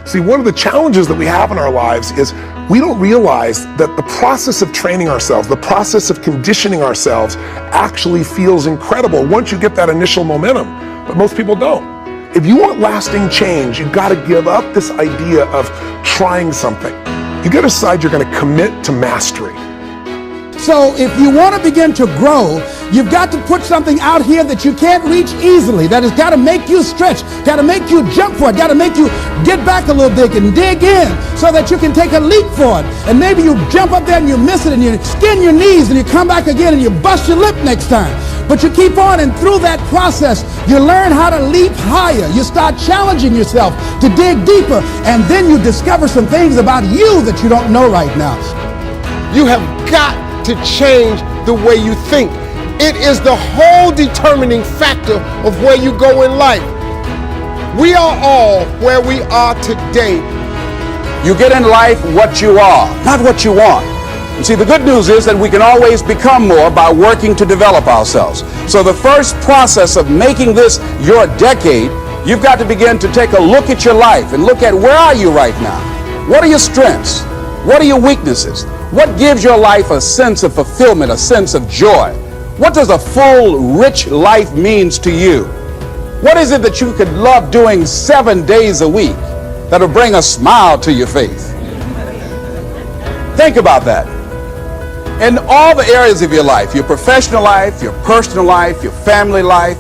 See, one of the challenges that we have in our lives is we don't realize that the process of training ourselves, the process of conditioning ourselves actually feels incredible once you get that initial momentum, but most people don't. If you want lasting change, you've got to give up this idea of trying something. You got to decide you're going to commit to mastery. So if you want to begin to grow, you've got to put something out here that you can't reach easily, that has got to make you stretch, got to make you jump for it, got to make you get back a little bit and dig in so that you can take a leap for it. And maybe you jump up there and you miss it and you skin your knees and you come back again and you bust your lip next time. But you keep on, and through that process, you learn how to leap higher. You start challenging yourself to dig deeper, and then you discover some things about you that you don't know right now. You have got to change the way you think. It is the whole determining factor of where you go in life. We are all where we are today. You get in life what you are, not what you want. And see, the good news is that we can always become more by working to develop ourselves. So the first process of making this your decade, you've got to begin to take a look at your life and look at where are you right now? What are your strengths? What are your weaknesses? What gives your life a sense of fulfillment, a sense of joy? What does a full, rich life means to you? What is it that you could love doing 7 days a week that'll bring a smile to your face? Think about that. In all the areas of your life, your professional life, your personal life, your family life,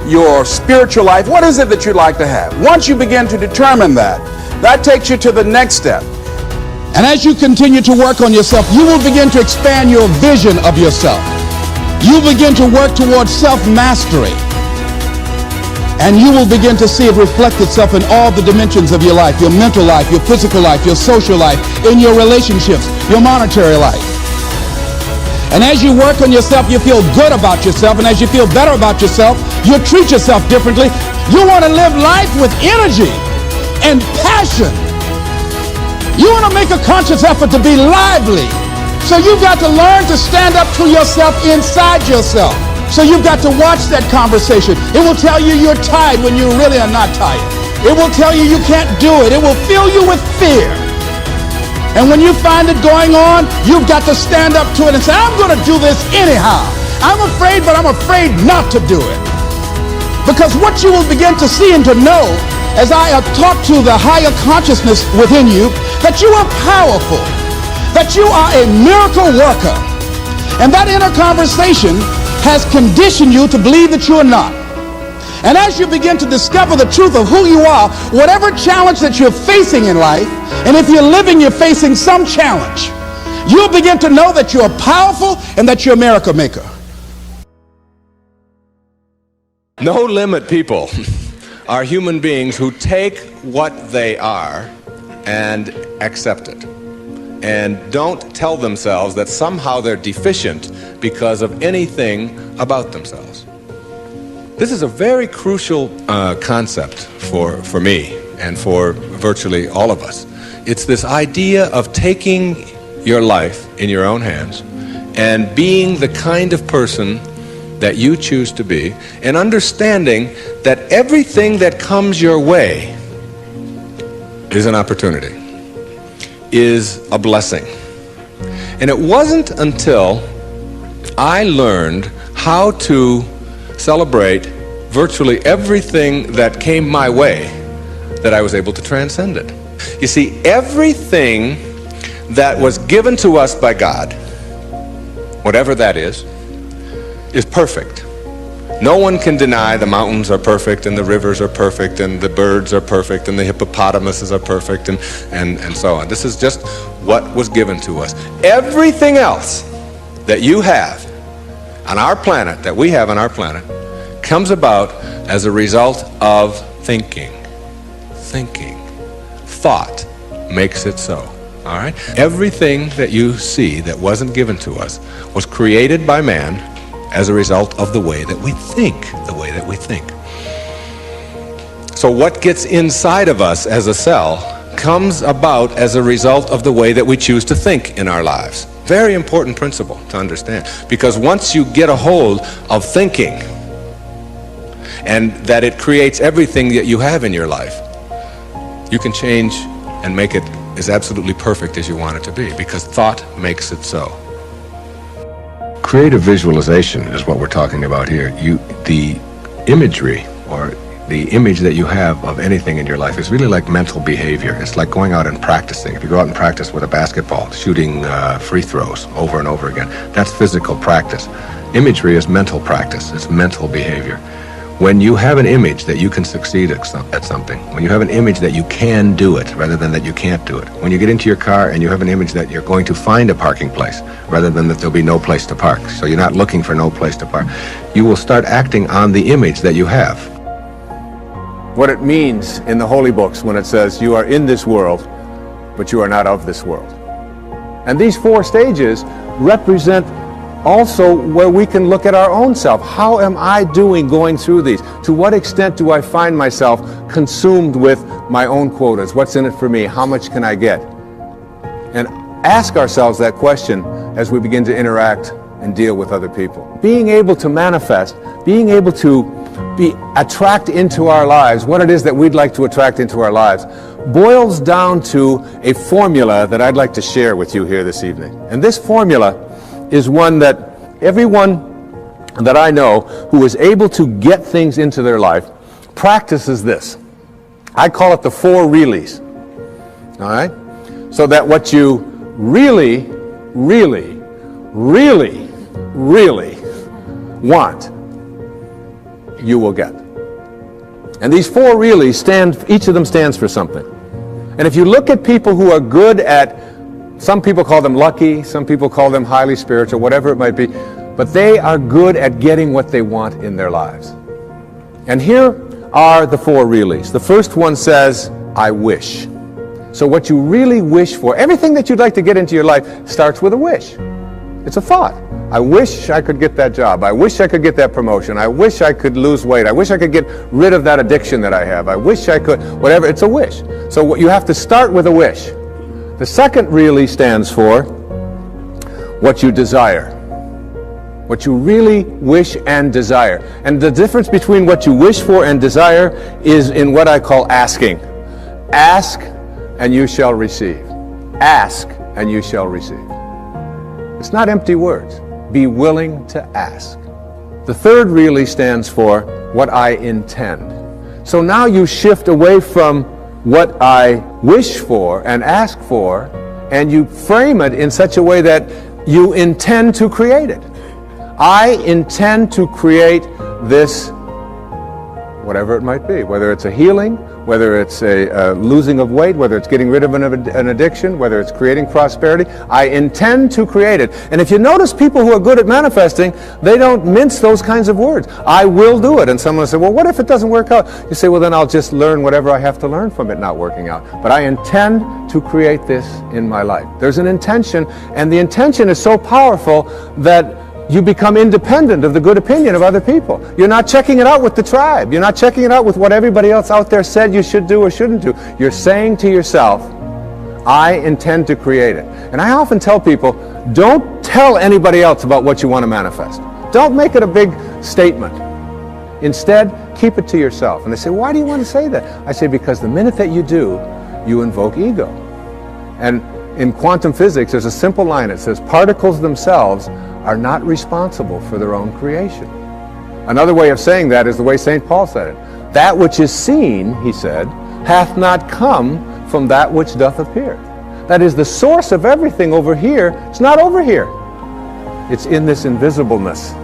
your spiritual life, what is it that you'd like to have? Once you begin to determine that, that takes you to the next step. And as you continue to work on yourself, you will begin to expand your vision of yourself. You begin to work towards self-mastery. And you will begin to see it reflect itself in all the dimensions of your life, your mental life, your physical life, your social life, in your relationships, your monetary life. And as you work on yourself, you feel good about yourself. And as you feel better about yourself, you treat yourself differently. You want to live life with energy and passion. You want to make a conscious effort to be lively. So you've got to learn to stand up to yourself inside yourself. So you've got to watch that conversation. It will tell you you're tired when you really are not tired. It will tell you you can't do it. It will fill you with fear. And when you find it going on, you've got to stand up to it and say, I'm going to do this anyhow. I'm afraid, but I'm afraid not to do it. Because what you will begin to see and to know as I talk to the higher consciousness within you, that you are powerful, that you are a miracle worker. And that inner conversation has conditioned you to believe that you are not. And as you begin to discover the truth of who you are, whatever challenge that you're facing in life, and if you're living, you're facing some challenge, you'll begin to know that you're powerful and that you're a miracle maker. No limit people are human beings who take what they are and accept it, and don't tell themselves that somehow they're deficient because of anything about themselves. This is a very crucial concept for me and for virtually all of us. It's this idea of taking your life in your own hands and being the kind of person that you choose to be, and understanding that everything that comes your way is an opportunity, is a blessing. And it wasn't until I learned how to celebrate virtually everything that came my way that I was able to transcend it. You see, everything that was given to us by God, whatever that is perfect. No one can deny the mountains are perfect and the rivers are perfect and the birds are perfect and the hippopotamuses are perfect and so on. This is just what was given to us. Everything else that you have on our planet, that we have on our planet, comes about as a result of thinking. Thinking. Thought makes it so. All right? Everything that you see that wasn't given to us was created by man as a result of the way that we think, So what gets inside of us as a cell comes about as a result of the way that we choose to think in our lives. Very important principle to understand, because once you get a hold of thinking and that it creates everything that you have in your life, you can change and make it as absolutely perfect as you want it to be, because thought makes it so. Creative visualization is what we're talking about here. The imagery, or the image that you have of anything in your life, is really like mental behavior. It's like going out and practicing. If you go out and practice with a basketball, shooting free throws over and over again, that's physical practice. Imagery is mental practice. It's mental behavior. When you have an image that you can succeed at something, when you have an image that you can do it rather than that you can't do it, when you get into your car and you have an image that you're going to find a parking place rather than that there'll be no place to park, so you're not looking for no place to park, you will start acting on the image that you have. What it means in the holy books when it says you are in this world, but you are not of this world. And these 4 stages represent also where we can look at our own self. How am I doing going through these? To what extent do I find myself consumed with my own quotas? What's in it for me? How much can I get? And ask ourselves that question as we begin to interact and deal with other people. Being able to manifest, being able to attract into our lives what it is that we'd like to attract into our lives, boils down to a formula that I'd like to share with you here this evening. And this formula is one that everyone that I know who is able to get things into their life practices this. I call it the 4 reallys. All right? So that what you really, really, really, really want, you will get. And these 4 reallys each of them stands for something. And if you look at people who are good at, some people call them lucky, some people call them highly spiritual, whatever it might be, but they are good at getting what they want in their lives. And here are the 4 reallys. The first one says, I wish. So what you really wish for, everything that you'd like to get into your life starts with a wish. It's a thought. I wish I could get that job. I wish I could get that promotion. I wish I could lose weight. I wish I could get rid of that addiction that I have. I wish I could, whatever. It's a wish. So you have to start with a wish. The second really stands for what you desire. What you really wish and desire. And the difference between what you wish for and desire is in what I call asking. Ask and you shall receive. Ask and you shall receive. It's not empty words. Be willing to ask. The third really stands for what I intend. So now you shift away from what I wish for and ask for, and you frame it in such a way that you intend to create it. I intend to create this, whatever it might be, whether it's a healing, whether it's a losing of weight, whether it's getting rid of an addiction, whether it's creating prosperity. I intend to create it. And if you notice people who are good at manifesting, they don't mince those kinds of words. I will do it. And someone will say, well, what if it doesn't work out? You say, well, then I'll just learn whatever I have to learn from it not working out. But I intend to create this in my life. There's an intention, and the intention is so powerful that you become independent of the good opinion of other people. You're not checking it out with the tribe. You're not checking it out with what everybody else out there said you should do or shouldn't do. You're saying to yourself, I intend to create it. And I often tell people, don't tell anybody else about what you want to manifest. Don't make it a big statement. Instead, keep it to yourself. And they say, why do you want to say that? I say, because the minute that you do, you invoke ego. And in quantum physics, there's a simple line. It says, particles themselves are not responsible for their own creation. Another way of saying that is the way St. Paul said it. That which is seen, he said, hath not come from that which doth appear. That is, the source of everything over here, it's not over here. It's in this invisibleness.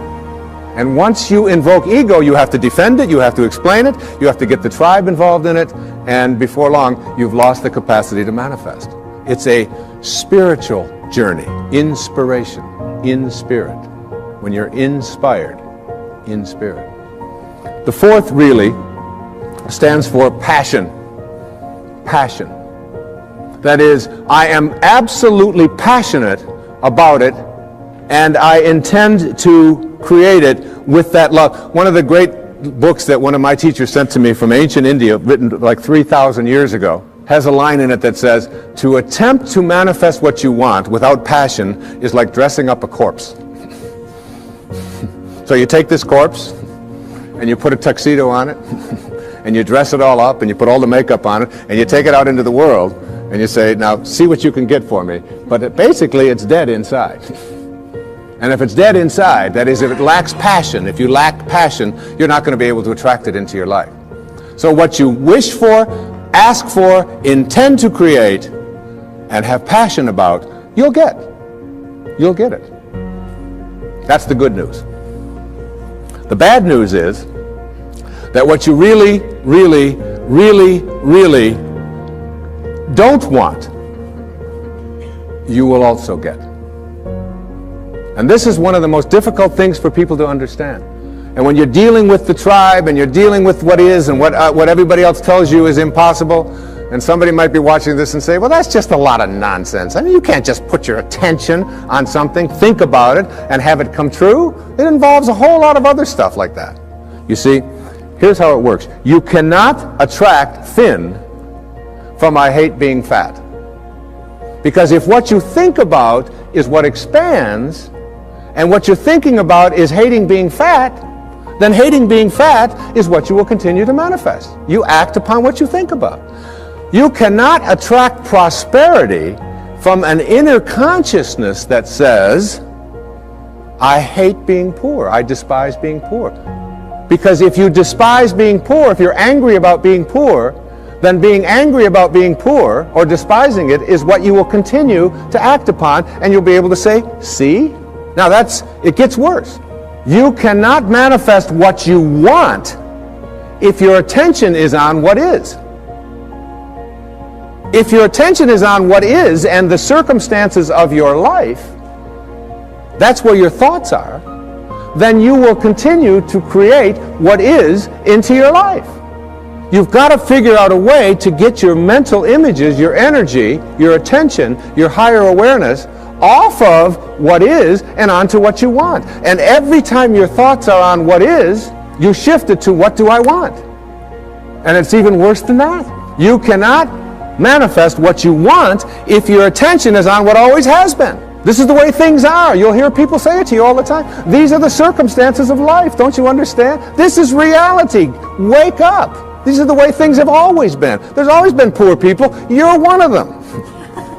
And once you invoke ego, you have to defend it, you have to explain it, you have to get the tribe involved in it, and before long, you've lost the capacity to manifest. It's a spiritual journey, inspiration. In spirit, when you're inspired in spirit. The fourth really stands for passion. Passion. That is, I am absolutely passionate about it, and I intend to create it with that love. One of the great books that one of my teachers sent to me from ancient India, written like 3,000 years ago, has a line in it that says, to attempt to manifest what you want without passion is like dressing up a corpse. So you take this corpse and you put a tuxedo on it and you dress it all up and you put all the makeup on it and you take it out into the world and you say, now see what you can get for me. But basically it's dead inside. And if it's dead inside, that is, if it lacks passion, if you lack passion, you're not going to be able to attract it into your life. So what you wish for, ask for, intend to create, and have passion about, you'll get. You'll get it. That's the good news. The bad news is that what you really, really, really, really don't want, you will also get. And this is one of the most difficult things for people to understand. And when you're dealing with the tribe and you're dealing with what is and what everybody else tells you is impossible, and somebody might be watching this and say, well, that's just a lot of nonsense. I mean, you can't just put your attention on something, think about it, and have it come true. It involves a whole lot of other stuff like that. You see, here's how it works. You cannot attract thin from I hate being fat. Because if what you think about is what expands, and what you're thinking about is hating being fat, then hating being fat is what you will continue to manifest. You act upon what you think about. You cannot attract prosperity from an inner consciousness that says, I hate being poor, I despise being poor. Because if you despise being poor, if you're angry about being poor, then being angry about being poor or despising it is what you will continue to act upon, and you'll be able to say, see? Now it gets worse. You cannot manifest what you want if your attention is on what is. If your attention is on what is and the circumstances of your life, that's where your thoughts are, then you will continue to create what is into your life. You've got to figure out a way to get your mental images, your energy, your attention, your higher awareness off of what is and onto what you want. And every time your thoughts are on what is, you shift it to what do I want? And it's even worse than that. You cannot manifest what you want if your attention is on what always has been. This is the way things are. You'll hear people say it to you all the time. These are the circumstances of life. Don't you understand? This is reality. Wake up. These are the way things have always been. There's always been poor people. You're one of them.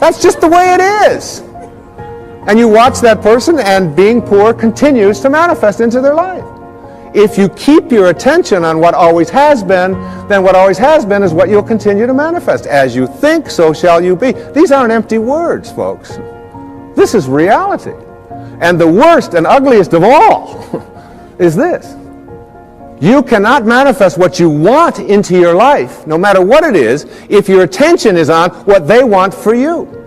That's just the way it is. And you watch that person, and being poor continues to manifest into their life. If you keep your attention on what always has been, then what always has been is what you'll continue to manifest. As you think, so shall you be. These aren't empty words, folks. This is reality. And the worst and ugliest of all is this. You cannot manifest what you want into your life, no matter what it is, if your attention is on what they want for you,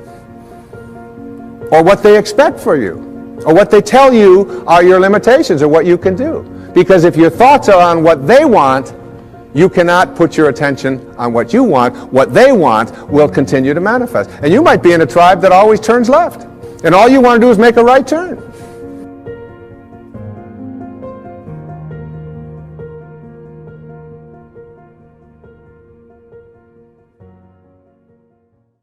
or what they expect for you, or what they tell you are your limitations or what you can do. Because if your thoughts are on what they want, you cannot put your attention on what you want. What they want will continue to manifest. And you might be in a tribe that always turns left, and all you want to do is make a right turn.